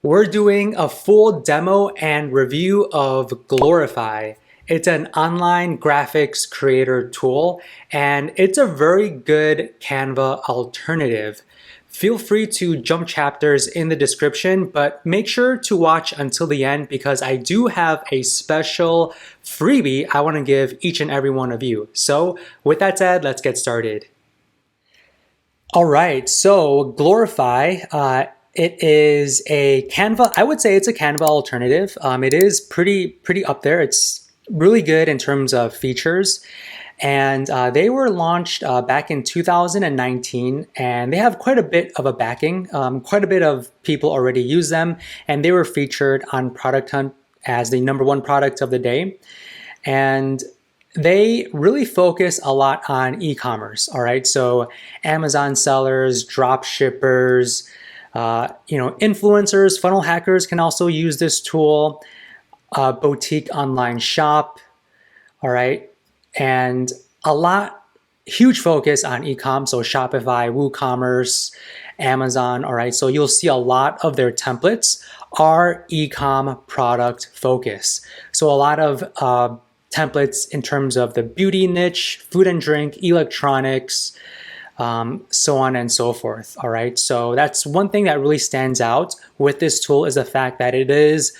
We're doing a full demo and review of Glorify. It's an online graphics creator tool, and it's a very good Canva alternative. Feel free to jump chapters in the description, but make sure to watch until the end because I do have a special freebie I want to give each and every one of you. So with that said, let's get started. All right, so Glorify, it is a Canva. I would say it's a Canva alternative. It is pretty up there. It's really good in terms of features, and they were launched back in 2019, and they have quite a bit of a backing. Quite a bit of people already use them, and they were featured on Product Hunt as the #1 product of the day. And they really focus a lot on e-commerce. All right, so Amazon sellers, drop shippers, influencers, funnel hackers can also use this tool. Boutique online shop. All right, and huge focus on e-com. So Shopify, WooCommerce, Amazon. All right, so you'll see a lot of their templates are e-com product focus. So a lot of templates in terms of the beauty niche, food and drink, electronics, so on and so forth. All right, so that's one thing that really stands out with this tool is the fact that it is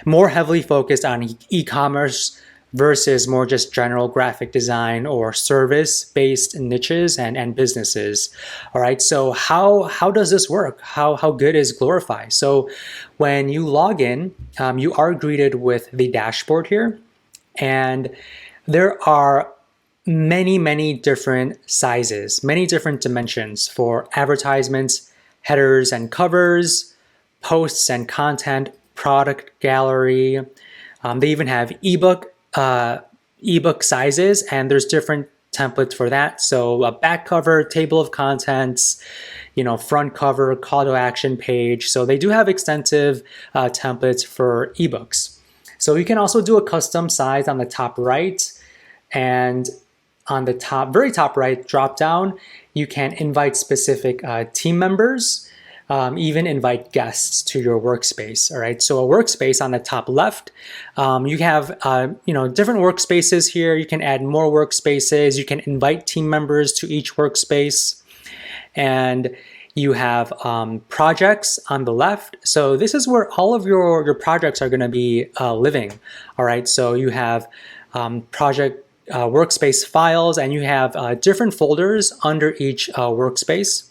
more heavily focused on e-commerce versus more just general graphic design or service-based niches and businesses. All right, so how does this work? How good is Glorify? So when you log in, you are greeted with the dashboard here. And there are many different sizes, many different dimensions for advertisements, headers and covers, posts and content, product gallery. They even have ebook sizes, and there's different templates for that. So a back cover, table of contents, front cover, call to action page. So they do have extensive templates for ebooks. So you can also do a custom size on the top right, and on the very top right drop down, you can invite specific team members, even invite guests to your workspace. All right, so a workspace on the top left, you have different workspaces here. You can add more workspaces. You can invite team members to each workspace, and you have projects on the left. So this is where all of your projects are going to be living. All right, so you have project workspace files, and you have different folders under each workspace.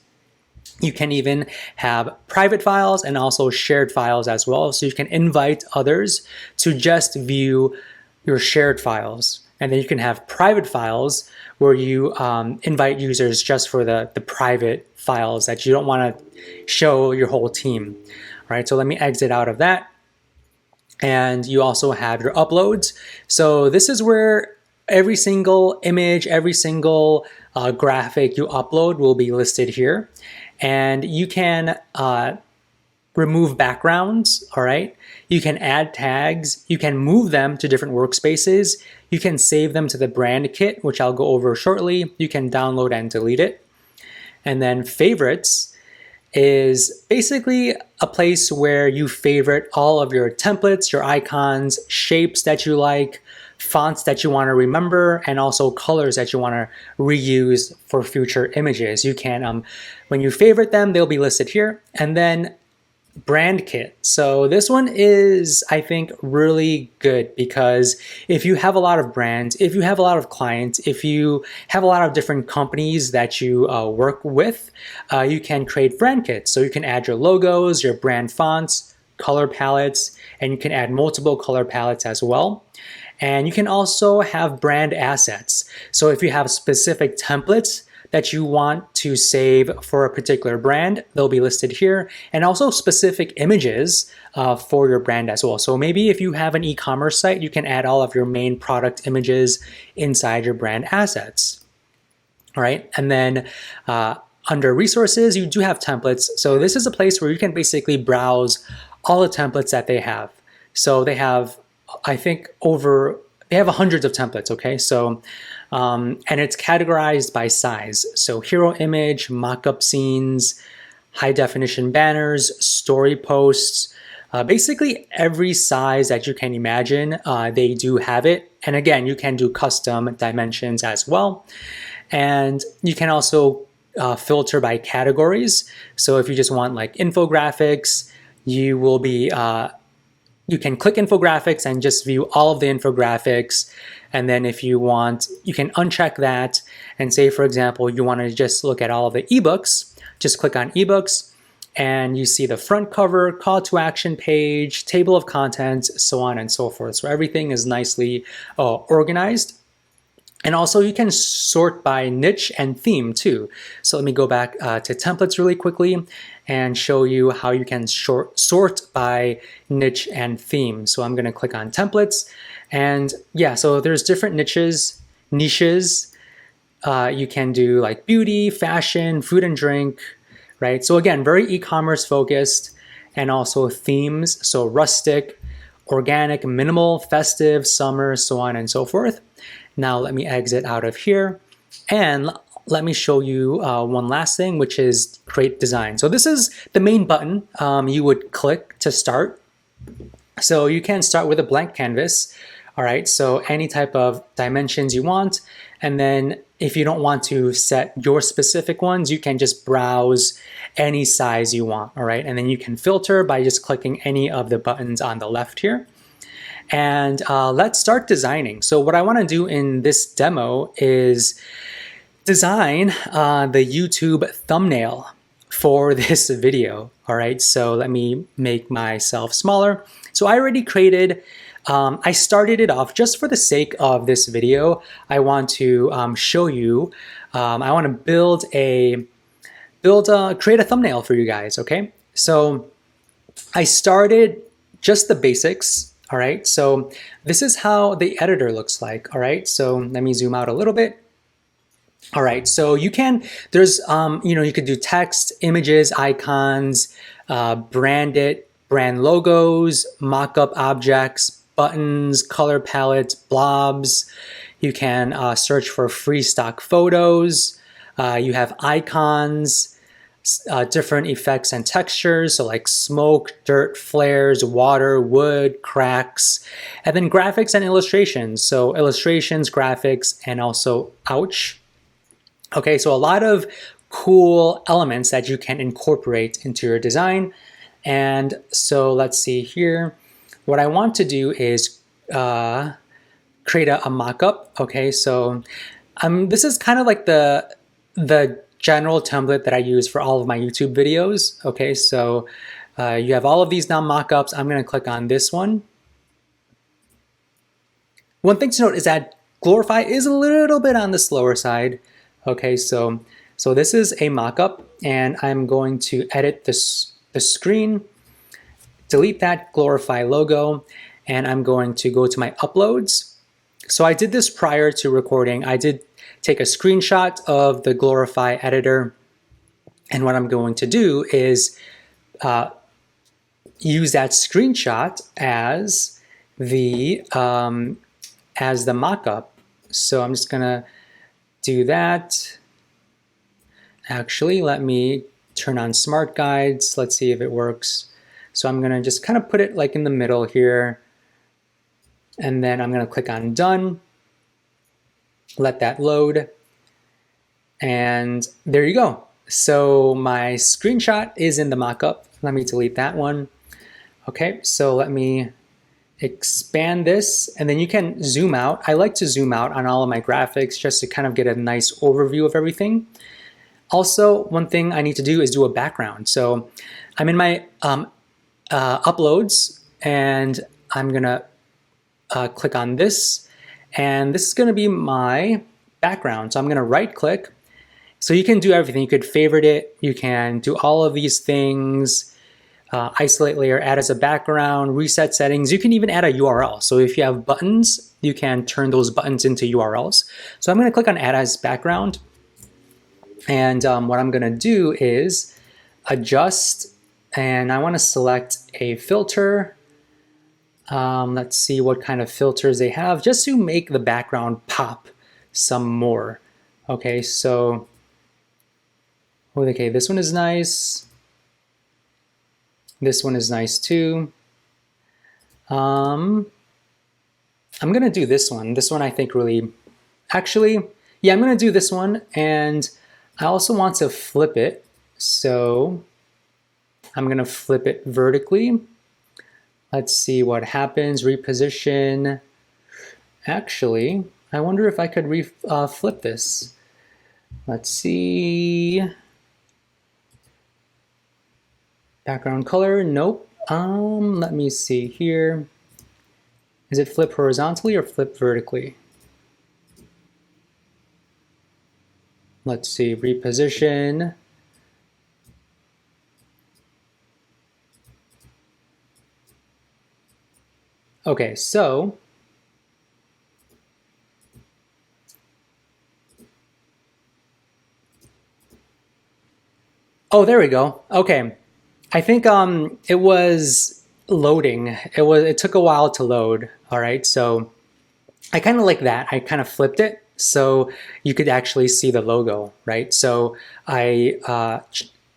You can even have private files and also shared files as well. So you can invite others to just view your shared files. And then you can have private files where you invite users just for the private files that you don't want to show your whole team. All right, so let me exit out of that. And you also have your uploads. So this is where every single image, every single graphic you upload will be listed here. And you can remove backgrounds, all right? You can add tags, you can move them to different workspaces, you can save them to the brand kit, which I'll go over shortly. You can download and delete it. And then favorites is basically a place where you favorite all of your templates, your icons, shapes that you like, fonts that you want to remember, and also colors that you want to reuse for future images. You can, when you favorite them, they'll be listed here. And then brand kit. So this one is, I think, really good because if you have a lot of brands, if you have a lot of clients, if you have a lot of different companies that you work with, you can create brand kits. So you can add your logos, your brand fonts, color palettes, and you can add multiple color palettes as well. And you can also have brand assets. So if you have specific templates that you want to save for a particular brand, they'll be listed here, and also specific images for your brand as well. So maybe if you have an e-commerce site, you can add all of your main product images inside your brand assets. All right, and then under resources, you do have templates. So this is a place where you can basically browse all the templates that they have. So they have, I think, they have hundreds of templates, okay? So, and it's categorized by size. So hero image, mock-up scenes, high definition banners, story posts, basically every size that you can imagine, they do have it. And again, you can do custom dimensions as well. And you can also filter by categories. So if you just want like infographics, you will be, you can click infographics and just view all of the infographics. And then if you want, you can uncheck that and say, for example, you want to just look at all of the ebooks, just click on ebooks and you see the front cover, call to action page, table of contents, so on and so forth. So everything is nicely organized. And also you can sort by niche and theme too. So let me go back to templates really quickly and show you how you can sort by niche and theme. So I'm gonna click on templates and yeah, so there's different niches. You can do like beauty, fashion, food and drink, right? So again, very e-commerce focused and also themes. So rustic, organic, minimal, festive, summer, so on and so forth. Now let me exit out of here and let me show you one last thing, which is create design. So this is the main button you would click to start. So you can start with a blank canvas. All right, so any type of dimensions you want. And then if you don't want to set your specific ones, you can just browse any size you want. All right, and then you can filter by just clicking any of the buttons on the left here. And let's start designing. So what I want to do in this demo is design the YouTube thumbnail for this video. All right, so let me make myself smaller. So I already created, I started it off just for the sake of this video. I want to show you, I want to create a thumbnail for you guys, okay? So I started just the basics. All right, so this is how the editor looks like. All right, so let me zoom out a little bit. All right, so you can, there's, you could do text, images, icons, brand logos, mock-up objects, buttons, color palettes, blobs. You can search for free stock photos. You have icons, different effects and textures, so like smoke, dirt, flares, water, wood, cracks, and then graphics and illustrations. So illustrations, graphics, and also ouch. Okay, so a lot of cool elements that you can incorporate into your design. And so let's see here. What I want to do is create a mock-up. Okay, so this is kind of like the general template that I use for all of my YouTube videos. Okay, so you have all of these now mock-ups. I'm going to click on this one. One thing to note is that Glorify is a little bit on the slower side. Okay, so this is a mock-up, and I'm going to edit the screen, delete that Glorify logo, and I'm going to go to my uploads. So I did this prior to recording. I did take a screenshot of the Glorify editor, and what I'm going to do is use that screenshot as the mock-up. So I'm just gonna do that. Actually, let me turn on Smart Guides. Let's see if it works. So I'm gonna just kind of put it like in the middle here, and then I'm gonna click on Done. Let that load, and there you go. So my screenshot is in the mockup. Let me delete that one. Okay, so let me expand this, and then you can zoom out. I like to zoom out on all of my graphics just to kind of get a nice overview of everything. Also, one thing I need to do is do a background. So I'm in my uploads, and I'm gonna click on this. And this is going to be my background. So I'm going to right click. So you can do everything. You could favorite it. You can do all of these things. Isolate layer, add as a background, reset settings. You can even add a URL. So if you have buttons, you can turn those buttons into URLs. So I'm going to click on add as background. And what I'm going to do is adjust. And I want to select a filter. Let's see what kind of filters they have, just to make the background pop some more. Okay, so, okay, this one is nice. This one is nice too. I'm gonna do this one. This one I think really, actually, yeah, I'm gonna do this one, and I also want to flip it. So I'm gonna flip it vertically. Let's see what happens. Reposition. Actually, I wonder if I could flip this. Let's see. Background color, nope. Let me see here. Is it flip horizontally or flip vertically? Let's see, reposition. Okay, so oh, there we go. Okay. I think it was loading. It took a while to load. All right. So I kind of like that. I kind of flipped it so you could actually see the logo, right? So I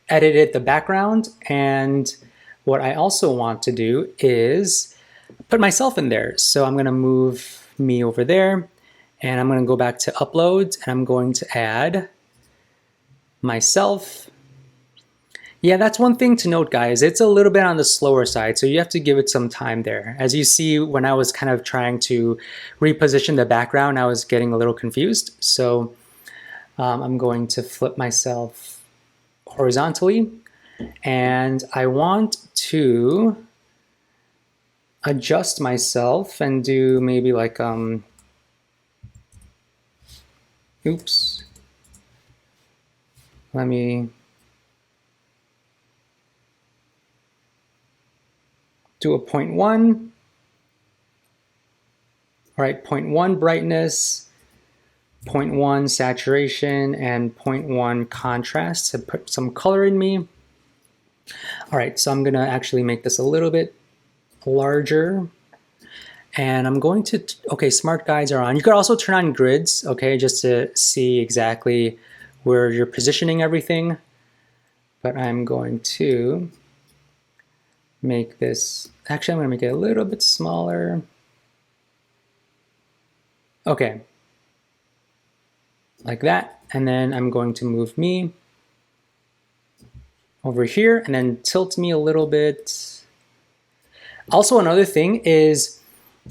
edited the background, and what I also want to do is put myself in there. So I'm going to move me over there, and I'm going to go back to uploads, and I'm going to add myself. Yeah, that's one thing to note, guys. It's a little bit on the slower side, so you have to give it some time there. As you see, when I was kind of trying to reposition the background, I was getting a little confused. So I'm going to flip myself horizontally, and I want to adjust myself and do maybe like, oops. Let me do a 0.1. All right, 0.1 brightness, 0.1 saturation, and 0.1 contrast to put some color in me. All right, so I'm gonna actually make this a little bit larger. And I'm going to, okay, smart guides are on. You could also turn on grids, okay, just to see exactly where you're positioning everything. But I'm going to make this, actually I'm gonna make it a little bit smaller. Okay, like that. And then I'm going to move me over here and then tilt me a little bit. Also, another thing is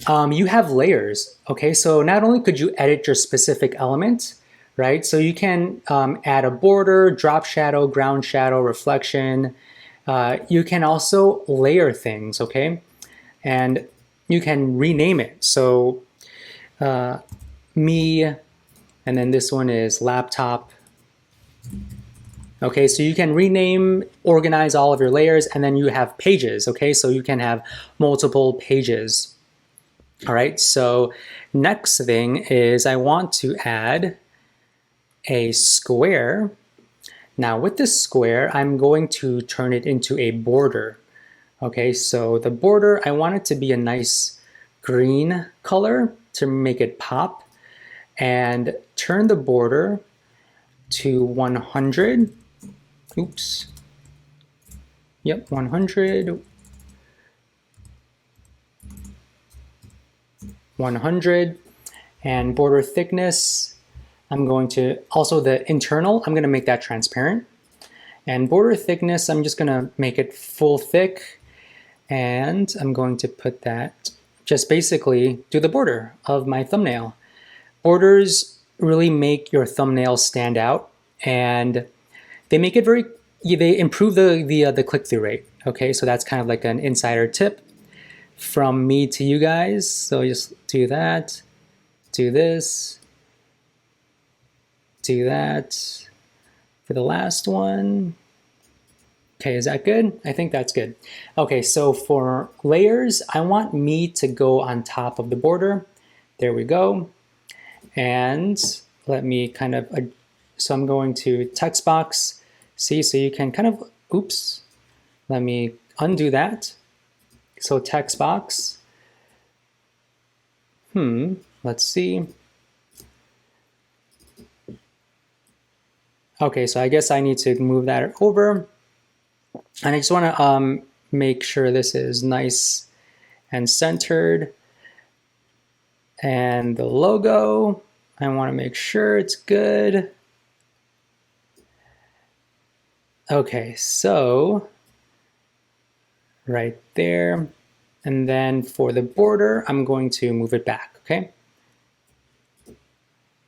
you have layers, okay? So not only could you edit your specific element, right? So you can add a border, drop shadow, ground shadow, reflection. You can also layer things, okay? And you can rename it. So me, and then this one is laptop. Okay, so you can rename, organize all of your layers, and then you have pages, okay? So you can have multiple pages. All right, so next thing is I want to add a square. Now with this square, I'm going to turn it into a border. Okay, so the border, I want it to be a nice green color to make it pop, and turn the border to 100. Oops. Yep, 100. 100. And border thickness, I'm going to, also the internal, I'm going to make that transparent. And border thickness, I'm just going to make it full thick. And I'm going to put that, just basically do the border of my thumbnail. Borders really make your thumbnail stand out, and they make it very, they improve the click-through rate. Okay, so that's kind of like an insider tip from me to you guys. So just do that, do this, do that for the last one. Okay, is that good? I think that's good. Okay, so for layers, I want me to go on top of the border. There we go. And let me kind of, so I'm going to text box. See, so you can kind of, oops, let me undo that. So text box, let's see. Okay, so I guess I need to move that over. And I just want to make sure this is nice and centered. And the logo, I want to make sure it's good. Okay, so right there. And then for the border, I'm going to move it back, okay?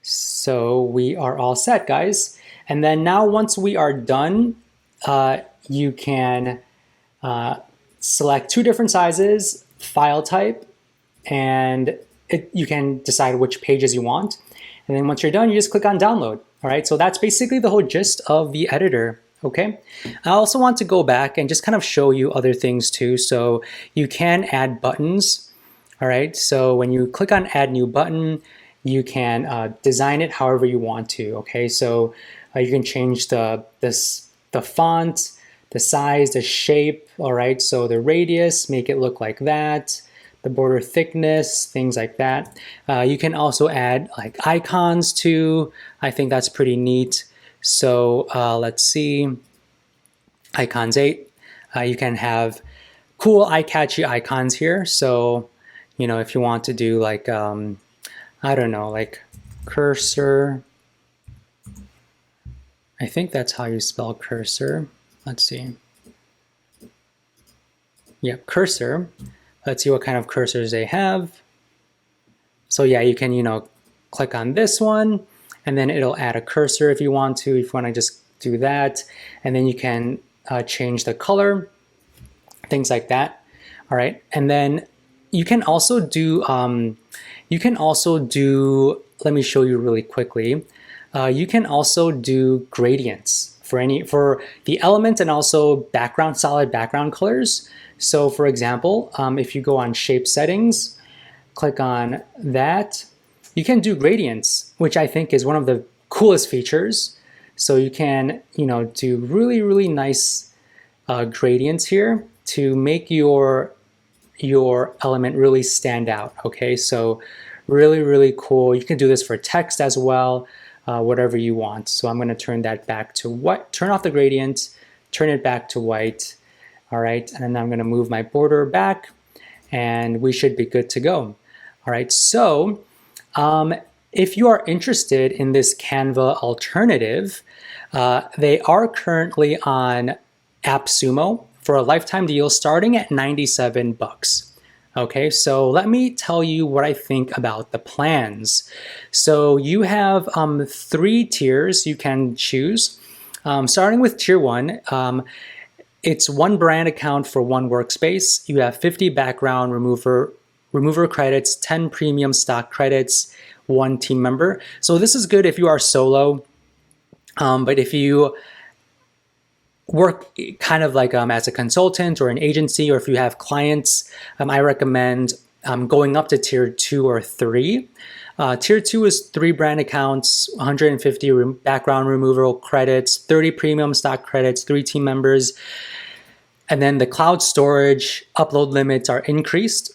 So we are all set, guys. And then now once we are done, you can select two different sizes, file type, and you can decide which pages you want. And then once you're done, you just click on download. All right, so that's basically the whole gist of the editor. Okay, I also want to go back and just kind of show you other things too. So you can add buttons. All right, so when you click on add new button, you can design it however you want to. Okay, so you can change the font, the size, the shape. All right, so the radius, make it look like that. The border thickness, things like that. You can also add like icons too. I think that's pretty neat. So let's see, icons 8. You can have cool eye-catchy icons here. So, you know, if you want to do like, I don't know, like cursor. I think that's how you spell cursor. Let's see. Yeah, cursor. Let's see what kind of cursors they have. So yeah, you can, you know, click on this one and then it'll add a cursor if you want to, if you want to just do that. And then you can change the color, things like that. All right. And then you can also do, let me show you really quickly. You can also do gradients for the element and also background, solid background colors. So for example, if you go on shape settings, click on that, you can do gradients, which I think is one of the coolest features. So you can, you know, do really, really nice gradients here to make your element really stand out. Okay, so really, really cool. You can do this for text as well, whatever you want. So I'm going to turn that back to white, turn off the gradient, turn it back to white. All right, and then I'm going to move my border back and we should be good to go. All right, so if you are interested in this Canva alternative, they are currently on Appsumo for a lifetime deal starting at $97. Okay, so let me tell you what I think about the plans. So you have 3 tiers you can choose. Starting with tier 1, it's 1 brand account for 1 workspace. You have 50 background remover credits, 10 premium stock credits, 1 team member. So this is good if you are solo, but if you work kind of like as a consultant or an agency, or if you have clients, I recommend going up to tier 2 or 3. Tier 2 is 3 brand accounts, 150 background removal credits, 30 premium stock credits, 3 team members. And then the cloud storage upload limits are increased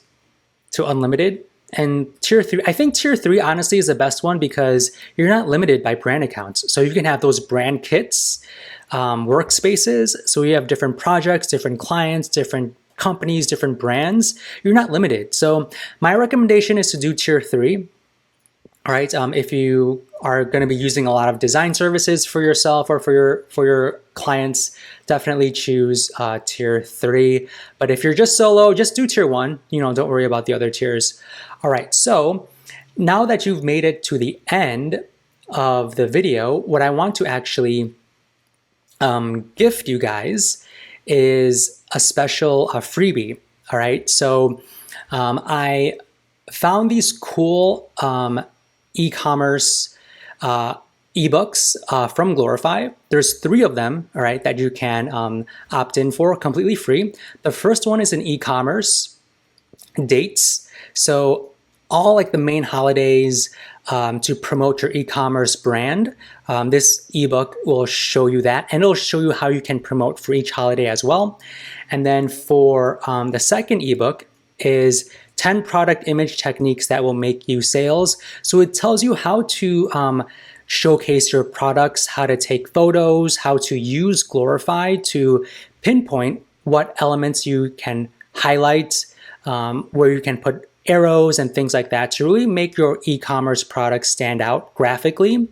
to unlimited. And tier 3, I think tier 3 honestly is the best one because you're not limited by brand accounts. So you can have those brand kits, workspaces. So you have different projects, different clients, different companies, different brands. You're not limited. So my recommendation is to do tier 3. All right, if you are going to be using a lot of design services for yourself or for your clients, definitely choose tier 3. But if you're just solo, just do tier 1. You know, don't worry about the other tiers. All right, so now that you've made it to the end of the video, what I want to actually gift you guys is a special freebie. All right, so I found these cool e-commerce ebooks from Glorify. There's 3 of them, all right, that you can opt in for completely free. The first one is an e-commerce dates. So all like the main holidays to promote your e-commerce brand. This ebook will show you that, and it'll show you how you can promote for each holiday as well. And then for the second ebook is 10 product image techniques that will make you sales. So it tells you how to showcase your products, how to take photos, how to use Glorify to pinpoint what elements you can highlight, where you can put arrows and things like that to really make your e-commerce product stand out graphically.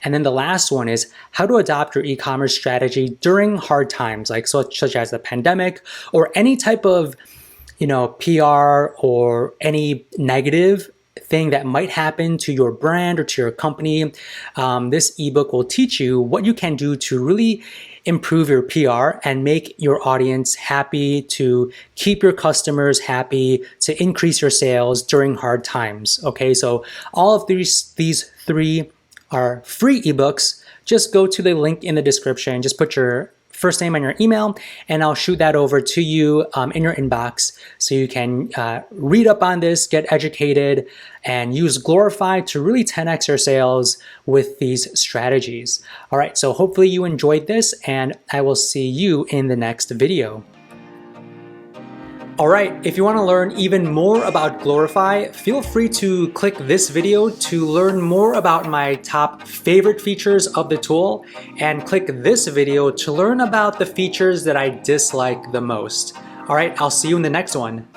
And then the last one is how to adopt your e-commerce strategy during hard times, like such as the pandemic or any type of PR or any negative thing that might happen to your brand or to your company. This ebook will teach you what you can do to really improve your PR and make your audience happy, to keep your customers happy, to increase your sales during hard times. Okay, so all of these three are free ebooks. Just go to the link in the description, just put your first name and your email, and I'll shoot that over to you in your inbox so you can read up on this, get educated, and use Glorify to really 10x your sales with these strategies. All right, so hopefully you enjoyed this, and I will see you in the next video. All right, if you want to learn even more about Glorify, feel free to click this video to learn more about my top favorite features of the tool, and click this video to learn about the features that I dislike the most. All right, I'll see you in the next one.